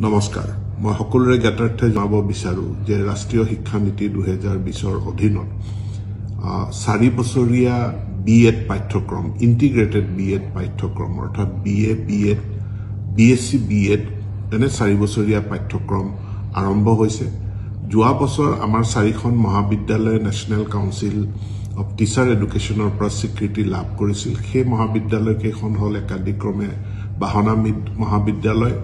নমস্কাৰ মই সকলোৰে জ্ঞাতাৰ্থে জনাব বিচাৰো যে ৰাষ্ট্ৰীয় শিক্ষা নীতি 2020ৰ অধীনত 4 বছৰীয়া বিএড পাঠ্যক্ৰম ইন্টিগ্ৰেটেড বিএড পাঠ্যক্ৰম অৰ্থাৎ বিএ বিএড বিএসসি বিএড এনে 4 বছৰীয়া পাঠ্যক্ৰম আৰম্ভ হৈছে যোৱা বছৰ আমাৰ 4খন মহাবিদ্যালয় নেশনেল কাউন্সিল অফ টিচাৰ এডুকেশ্যনৰ পৰা স্বীকৃতি লাভ কৰিছিল সেই মহাবিদ্যালয় কেইখন হল একাধিক্ৰমে বাহনামিদ মহাবিদ্যালয়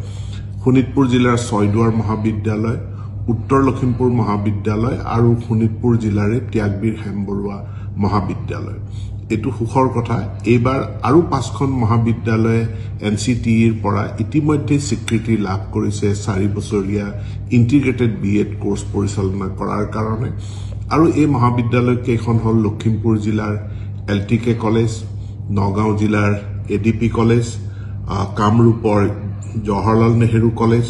শোণিতপুৰ জিলাৰ ছয়দুৱাৰ মহাবিদ্যালয় উত্তৰ লখিমপুৰ মহাবিদ্যালয় আৰু শোণিতপুৰ জিলাৰ ত্যাগবীৰ হেমবৰুৱা মহাবিদ্যালয় এটো সুখৰ কথা এবাৰ আৰু 5খন মহাবিদ্যালয় এনসিটিৰ পৰা ইতিমধ্যে স্বীকৃতি লাভ কৰিছে 4 বছৰীয়া ইন্টিগ্ৰেটেড বিএড কোৰ্স পৰিচালনা কৰাৰ কাৰণে আৰু এই মহাবিদ্যালয় কেইখন হল লখিমপুৰ জিলাৰ এলটিকে কলেজ নগাঁও জিলাৰ এডিপি কলেজ কামৰূপৰ জৱাহৰলাল নেহেৰু কলেজ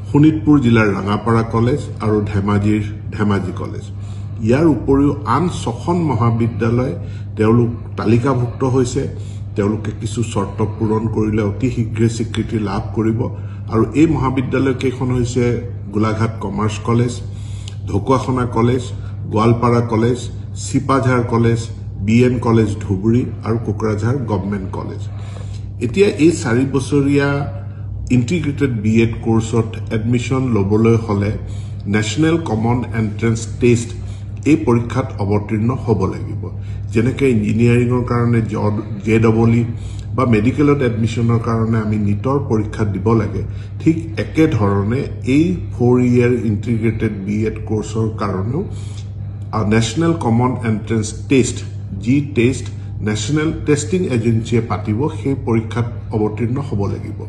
শোণিতপুৰ জিলাৰ ৰাঙাপাৰা কলেজ আৰু ধেমাজিৰ ধেমাজি কলেজ ইয়াৰ উপৰিও আন 6খন মহাবিদ্যালয় তেওঁলোক তালিকাভুক্ত হৈছে তেওঁলোকে কিছু শৰ্ত পূৰণ কৰিলে অতি শীঘ্ৰে স্বীকৃতি লাভ কৰিব আৰু এই মহাবিদ্যালয় কেইখন হৈছে Golaghat commerce college Dhakuakhana college Goalpara college Sipajhar college BN college Dhubri আৰু কোকৰাঝাৰ গভৰ্ণমেণ্ট কলেজ এতিয়া এই 4 বছৰীয়া ইন্টিগ্ৰেটেড বিএড কোৰ্সত এডমিশন লবলৈ হলে ন্যাশনাল কমন এন্ট্ৰেন্স টেষ্ট এই পৰীক্ষাত অৱতীৰ্ণ হ'ব লাগিব যেনেকৈ ইঞ্জিনিয়াৰিংৰ কাৰণে জেডবলি বা মেডিকেলত এডমিশনৰ কাৰণে আমি নিটৰ পৰীক্ষা দিব লাগে ঠিক একে ধৰণে এই 4 ইয়াৰ ইন্টিগ্ৰেটেড বিএড কোৰ্সৰ কাৰণেও national common entrance test G test national testing এজেন্সিয়ে পাতিব সেই পৰীক্ষাত অৱতীৰ্ণ হ'ব লাগিব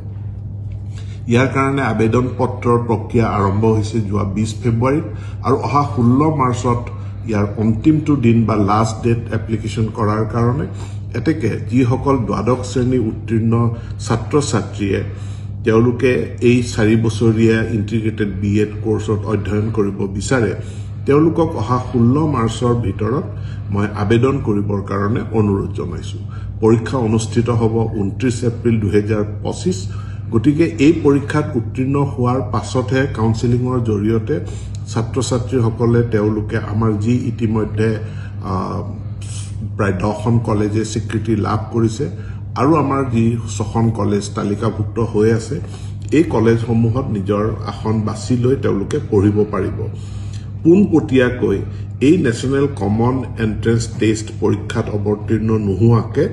ইয়াৰ কাৰণে আবেদন পত্ৰৰ প্ৰক্ৰিয়া আৰম্ভ হৈছে যোৱা 20 ফেব্ৰুৱাৰীত আৰু অহা 16 মাৰ্চত ইয়াৰ অন্তিমটো দিন বা লাষ্ট ডেট এপ্লিকেশন কৰাৰ কাৰণে এতেকে যিসকল দ্বাদশ শ্ৰেণী উত্তীৰ্ণ ছাত্ৰ ছাত্ৰীয়ে তেওঁলোকে এই 4 বছৰীয়া ইন্টিগ্ৰেটেড বিএড কোৰ্সত অধ্যয়ন কৰিব বিচাৰে তেওঁলোকক অহা 16 মাৰ্চৰ ভিতৰত মই আবেদন কৰিবৰ কাৰণে অনুৰোধ জনাইছো পৰীক্ষা অনুষ্ঠিত হ'ব 29 এপ্ৰিল 2025 গতিকে এই পৰীক্ষাত উত্তীৰ্ণ হোৱাৰ পাছতহে কাউন্সেলিংৰ জৰিয়তে ছাত্ৰ ছাত্ৰীসকলে তেওঁলোকে আমাৰ যি ইতিমধ্যে প্ৰায় 10খন কলেজে স্বীকৃতি লাভ কৰিছে আৰু আমাৰ যি 6খন কলেজ তালিকাভুক্ত হৈ আছে এই কলেজসমূহত নিজৰ আসন বাছি লৈ তেওঁলোকে পঢ়িব পাৰিব পোনপটীয়াকৈ এই ন্যাশনাল কমন এন্ট্ৰেন্স টেষ্ট পৰীক্ষাত অৱতীৰ্ণ নোহোৱাকে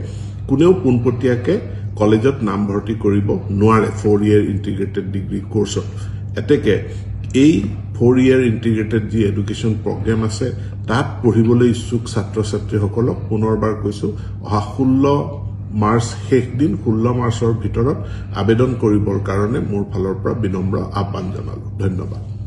কোনেও পোনপটীয়াকে কলেজত নাম ভৰ্তি কৰিব নোৱাৰে 4 ইয়াৰ ইন্টিগ্ৰেটেড ডিগ্ৰী কোৰ্সত এতেকে এই 4 ইয়াৰ ইন্টিগ্ৰেটেড যি এডুকেশ্যন প্ৰগ্ৰাম আছে তাত পঢ়িবলৈ ইচ্ছুক ছাত্ৰ ছাত্ৰীসকলক পুনৰবাৰ কৈছো অহা 16 মাৰ্চ শেষ দিন 16 মাৰ্চৰ ভিতৰত আবেদন কৰিবৰ কাৰণে মোৰ ফালৰ পৰা বিনম্ৰ আহ্বান জনালো ধন্যবাদ